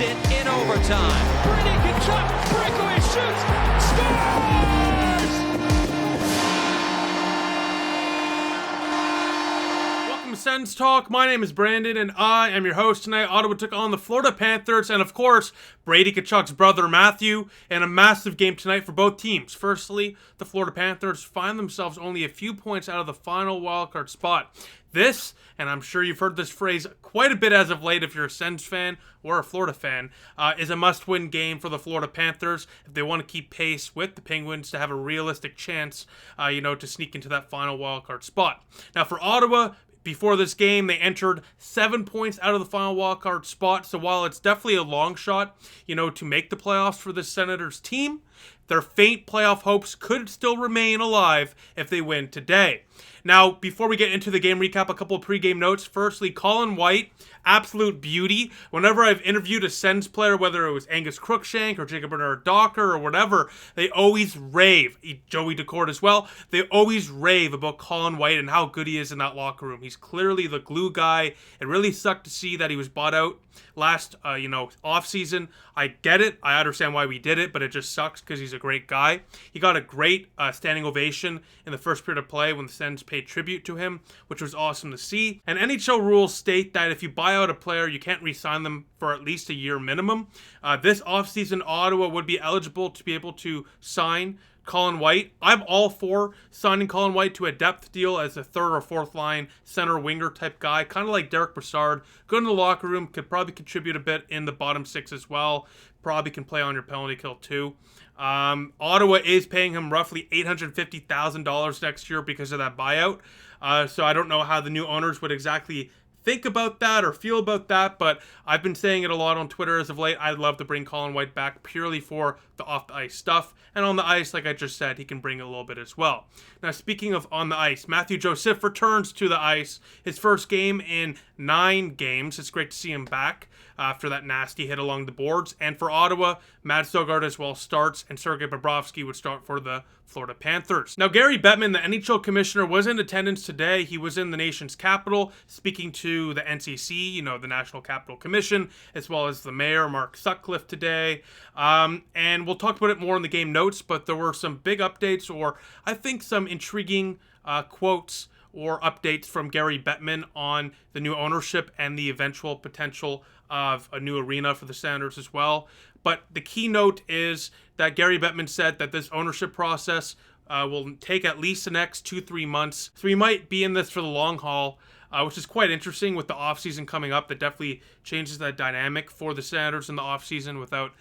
takes it in overtime. Brady Tkachuk, breakaway shoots, scores! Welcome to Sens Talk. My name is Brandon, and I am your host tonight. Ottawa took on the Florida Panthers, and of course, Brady Tkachuk's brother Matthew, and a massive game tonight for both teams. Firstly, the Florida Panthers find themselves only a few points out of the final wildcard spot. This, and I'm sure you've heard this phrase quite a bit as of late if you're a Sens fan or a Florida fan, is a must-win game for the Florida Panthers if they want to keep pace with the Penguins to have a realistic chance, to sneak into that final wildcard spot. Now, for Ottawa, before this game, they entered 7 points out of the final wildcard spot, so while it's definitely a long shot, to make the playoffs for the Senators team, their faint playoff hopes could still remain alive if they win today. Now, before we get into the game recap, a couple of pregame notes. Firstly, Colin White, absolute beauty. Whenever I've interviewed a Sens player, whether it was Angus Crookshank or Jacob Bernard-Docker or whatever, they always rave. Joey Daccord as well. They always rave about Colin White and how good he is in that locker room. He's clearly the glue guy. It really sucked to see that he was bought out last, off-season. I get it. I understand why we did it, but it just sucks because he's a great guy. He got a great standing ovation in the first period of play when the Sens paid tribute to him, which was awesome to see. And NHL rules state that if you buy out a player, you can't re-sign them for at least a year minimum. This offseason, Ottawa would be eligible to be able to sign Colin White. I'm all for signing Colin White to a depth deal as a third or fourth line center winger type guy, kind of like Derek Brassard. Good in the locker room, could probably contribute a bit in the bottom six as well. Probably can play on your penalty kill too. Ottawa is paying him roughly $850,000 next year because of that buyout. So I don't know how the new owners would exactly think about that or feel about that, but I've been saying it a lot on Twitter as of late. I'd love to bring Colin White back purely for the off-the-ice stuff, and on the ice, like I just said, he can bring a little bit as well. Now, speaking of on the ice, Matthew Joseph returns to the ice, his first game in 9 games. It's great to see him back after that nasty hit along the boards, and for Ottawa, Matt Sogard as well starts, and Sergei Bobrovsky would start for the Florida Panthers. Now, Gary Bettman, the NHL commissioner, was in attendance today. He was in the nation's capital speaking to the NCC, the National Capital Commission, as well as the mayor, Mark Sutcliffe, today. And we'll talk about it more in the game notes, but there were some big updates, or I think some intriguing quotes or updates from Gary Bettman on the new ownership and the eventual potential of a new arena for the Senators as well. But the keynote is that Gary Bettman said that this ownership process will take at least the next 2-3 months. So we might be in this for the long haul, which is quite interesting with the offseason coming up. That definitely changes that dynamic for the Senators in the offseason without,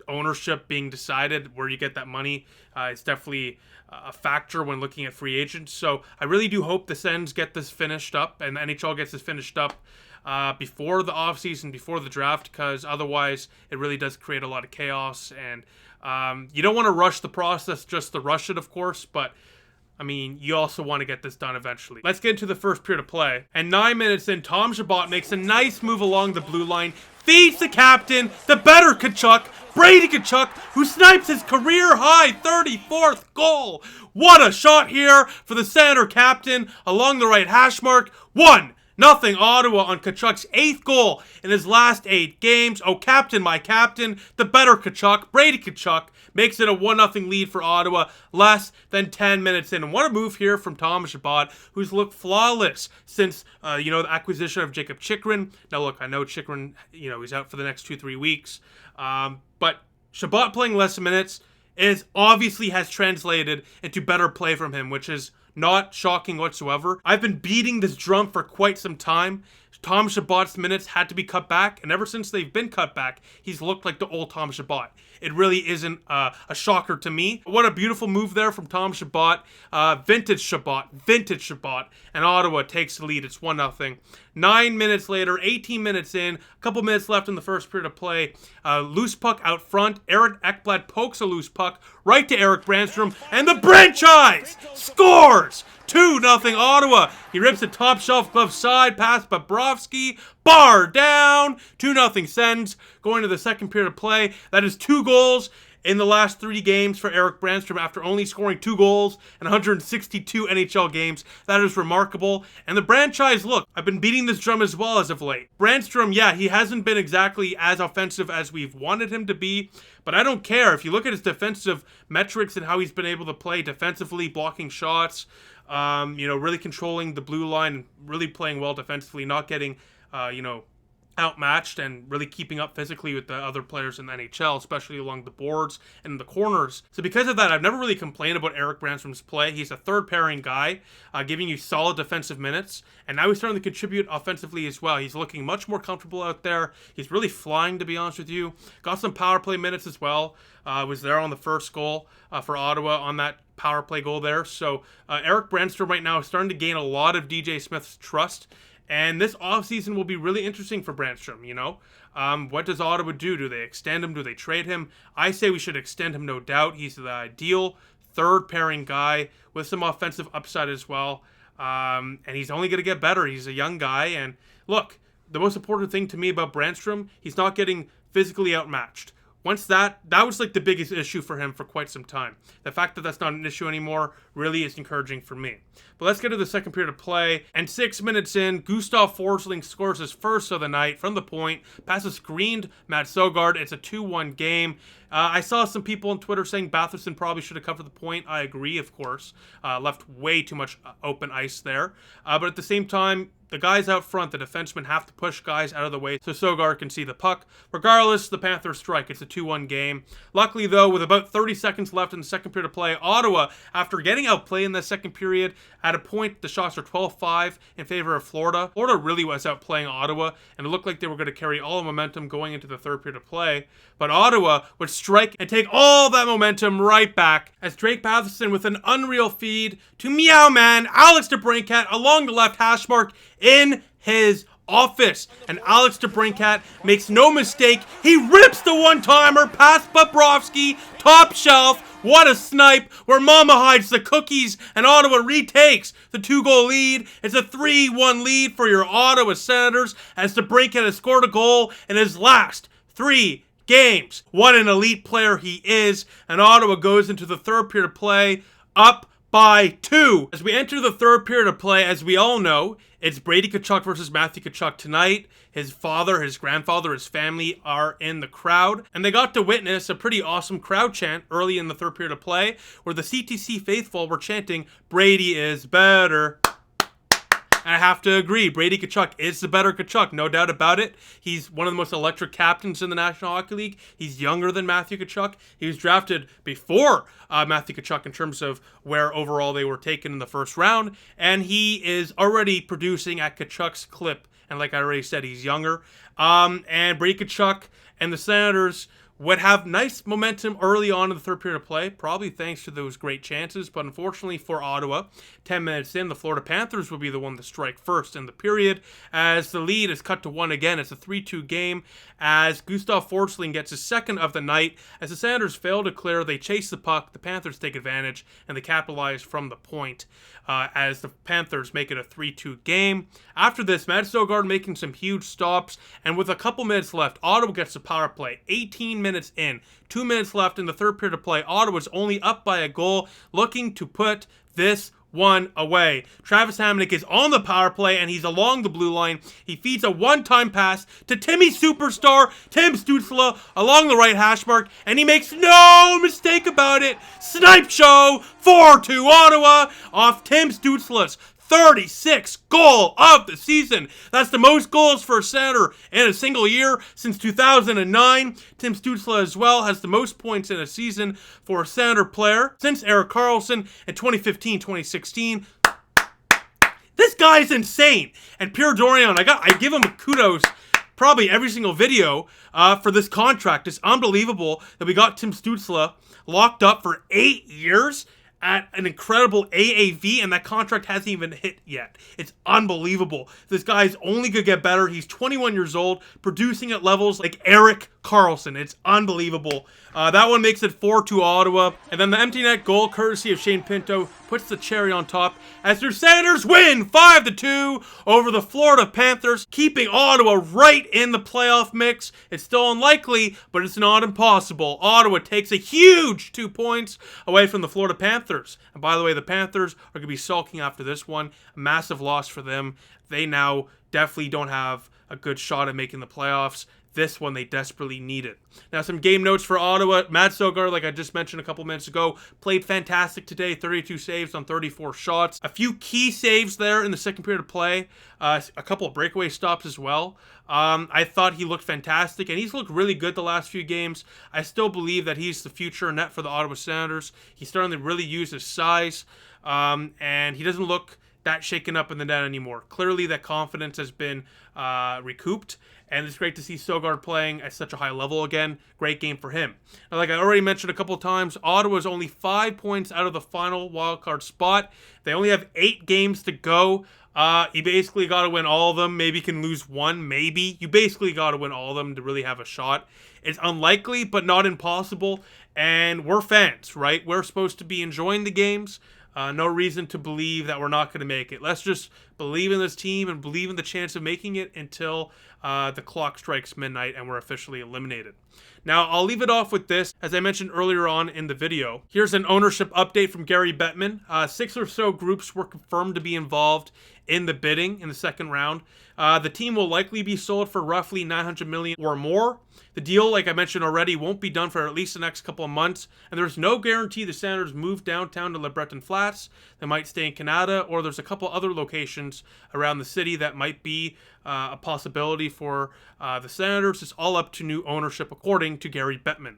ownership being decided where you get that money. It's definitely a factor when looking at free agents. So I really do hope the Sens get this finished up and the NHL gets this finished up before the offseason, before the draft, because otherwise it really does create a lot of chaos. And you don't want to rush the process just to rush it, of course, but you also want to get this done eventually. Let's get into the first period of play. And 9 minutes in, Tom Chabot makes a nice move along the blue line, feeds the captain, the better Tkachuk, Brady Tkachuk, who snipes his career-high 34th goal. What a shot here for the Senator captain along the right hash mark. 1-0 Ottawa on Tkachuk's 8th goal in his last 8 games. Oh, captain, my captain, the better Tkachuk, Brady Tkachuk, makes it a 1-0 lead for Ottawa less than 10 minutes in. And what a move here from Tom Chabot, who's looked flawless since, the acquisition of Jacob Chychrun. Now, look, I know Chychrun, he's out for the next 2-3 weeks. But Chabot playing less minutes obviously has translated into better play from him, which is not shocking whatsoever. I've been beating this drum for quite some time. Tom Chabot's minutes had to be cut back, and ever since they've been cut back, he's looked like the old Tom Chabot. It really isn't a shocker to me. What a beautiful move there from Tom Chabot. Vintage Chabot, and Ottawa takes the lead. It's 1-0. 9 minutes later, 18 minutes in, a couple minutes left in the first period of play. Loose puck out front. Eric Ekblad pokes a loose puck right to Erik Brannstrom, and the franchise scores! 2-0 Ottawa. He rips the top shelf glove side pass, Bobrovsky, bar down. 2-0 Sens. Going to the second period of play. That is 2 goals in the last 3 games for Erik Brannstrom after only scoring 2 goals in 162 NHL games. That is remarkable. And the franchise, look, I've been beating this drum as well as of late. Brannstrom, yeah, he hasn't been exactly as offensive as we've wanted him to be, but I don't care. If you look at his defensive metrics and how he's been able to play defensively, blocking shots, really controlling the blue line, really playing well defensively, not getting, outmatched, and really keeping up physically with the other players in the NHL, especially along the boards and the corners. So because of that, I've never really complained about Erik Brannstrom's play. He's a third pairing guy, giving you solid defensive minutes, and now he's starting to contribute offensively as well. He's looking much more comfortable out there. He's really flying, to be honest with you. Got some power play minutes as well. Was there on the first goal for Ottawa on that power play goal there. So Erik Brannstrom right now is starting to gain a lot of DJ Smith's trust. And this offseason will be really interesting for Brannstrom, What does Ottawa do? Do they extend him? Do they trade him? I say we should extend him, no doubt. He's the ideal third-pairing guy with some offensive upside as well. And he's only going to get better. He's a young guy. And look, the most important thing to me about Brannstrom, he's not getting physically outmatched. Once that was like the biggest issue for him for quite some time. The fact that that's not an issue anymore really is encouraging for me. But let's get to the second period of play. And 6 minutes in, Gustav Forsling scores his first of the night from the point. Passes screened Matt Sogard. It's a 2-1 game. I saw some people on Twitter saying Batherson probably should have covered the point. I agree, of course. Left way too much open ice there. But at the same time, the guys out front, the defensemen, have to push guys out of the way so Sogard can see the puck. Regardless, the Panthers strike. It's a 2-1 game. Luckily, though, with about 30 seconds left in the second period of play, Ottawa, after getting outplayed in the second period, at a point, the shots are 12-5 in favor of Florida. Florida really was outplaying Ottawa, and it looked like they were going to carry all the momentum going into the third period of play. But Ottawa would strike and take all that momentum right back as Drake Batherson with an unreal feed to Meow Man, Alex DeBrincat along the left hash mark in his office. And Alex DeBrincat makes no mistake. He rips the one-timer past Bobrovsky, top shelf. What a snipe where Mama hides the cookies, and Ottawa retakes the 2-goal lead. It's a 3-1 lead for your Ottawa Senators as DeBrincat has scored a goal in his last 3 games. What an elite player he is, and Ottawa goes into the third period of play up by 2. As we enter the third period of play, as we all know, it's Brady Tkachuk versus Matthew Tkachuk tonight. His father, his grandfather, his family are in the crowd, and they got to witness a pretty awesome crowd chant early in the third period of play where the CTC faithful were chanting, "Brady is better." And I have to agree, Brady Tkachuk is the better Tkachuk, no doubt about it. He's one of the most electric captains in the National Hockey League. He's younger than Matthew Tkachuk. He was drafted before Matthew Tkachuk in terms of where overall they were taken in the first round. And he is already producing at Tkachuk's clip. And like I already said, he's younger. And Brady Tkachuk and the Senators would have nice momentum early on in the third period of play, probably thanks to those great chances. But unfortunately for Ottawa, 10 minutes in, the Florida Panthers will be the one to strike first in the period as the lead is cut to 1 again. It's a 3-2 game as Gustav Forsling gets his second of the night. As the Senators fail to clear, they chase the puck, the Panthers take advantage, and they capitalize from the point as the Panthers make it a 3-2 game. After this, Matt Sogard making some huge stops, and with a couple minutes left, Ottawa gets the power play. 18 minutes in, 2 minutes left in the third period of play. Ottawa's only up by a goal, looking to put this one away. Travis Hamonic is on the power play, and he's along the blue line. He feeds a one-time pass to Timmy Superstar, Tim Stützle, along the right hash mark, and he makes no mistake about it. Snipe show, 4-2 Ottawa, off Tim Stützle's 36th goal of the season. That's the most goals for a Senator in a single year since 2009. Tim Stützle as well has the most points in a season for a Senator player since Erik Karlsson in 2015-2016. This guy is insane. And Pierre Dorion, I give him kudos probably every single video for this contract. It's unbelievable that we got Tim Stützle locked up for 8 years at an incredible AAV, and that contract hasn't even hit yet. It's unbelievable. This guy's only going to get better. He's 21 years old, producing at levels like Erik Karlsson. It's unbelievable. That one makes it 4-2 Ottawa. And then the empty net goal, courtesy of Shane Pinto, puts the cherry on top as their Senators win 5-2 over the Florida Panthers, keeping Ottawa right in the playoff mix. It's still unlikely, but it's not impossible. Ottawa takes a huge 2 points away from the Florida Panthers. And by the way, the Panthers are going to be sulking after this one. A massive loss for them. They now definitely don't have a good shot at making the playoffs. This one they desperately need it. Now, some game notes for Ottawa. Matt Sogard, like I just mentioned a couple minutes ago, played fantastic today. 32 saves on 34 shots. A few key saves there in the second period of play. A couple of breakaway stops as well. I thought he looked fantastic, and he's looked really good the last few games. I still believe that he's the future net for the Ottawa Senators. He's starting to really use his size, and he doesn't look that shaken up in the net anymore. Clearly, that confidence has been recouped, and it's great to see Sogard playing at such a high level again. Great game for him. Now, like I already mentioned a couple of times, Ottawa's only 5 points out of the final wildcard spot. They only have 8 games to go. You basically got to win all of them. Maybe you can lose one, maybe. You basically got to win all of them to really have a shot. It's unlikely, but not impossible. And we're fans, right? We're supposed to be enjoying the games. No reason to believe that we're not going to make it. Let's just believe in this team and believe in the chance of making it until the clock strikes midnight and we're officially eliminated. Now, I'll leave it off with this. As I mentioned earlier on in the video, here's an ownership update from Gary Bettman. 6 or so groups were confirmed to be involved in the bidding in the second round. The team will likely be sold for roughly $900 million or more. The deal, like I mentioned already, won't be done for at least the next couple of months, and there's no guarantee the Senators move downtown to Le Breton Flats. They might stay in Canada, or there's a couple other locations around the city that might be a possibility for the Senators. It's all up to new ownership, according to Gary Bettman.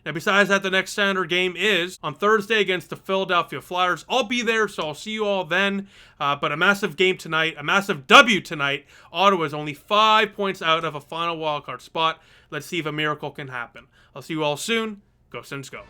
Now, besides that, the next Senator game is on Thursday against the Philadelphia Flyers. I'll be there, so I'll see you all then. But a massive game tonight, a massive W tonight. Ottawa is only 5 points out of a final wildcard spot. Let's see if a miracle can happen. I'll see you all soon. Go Sens, go.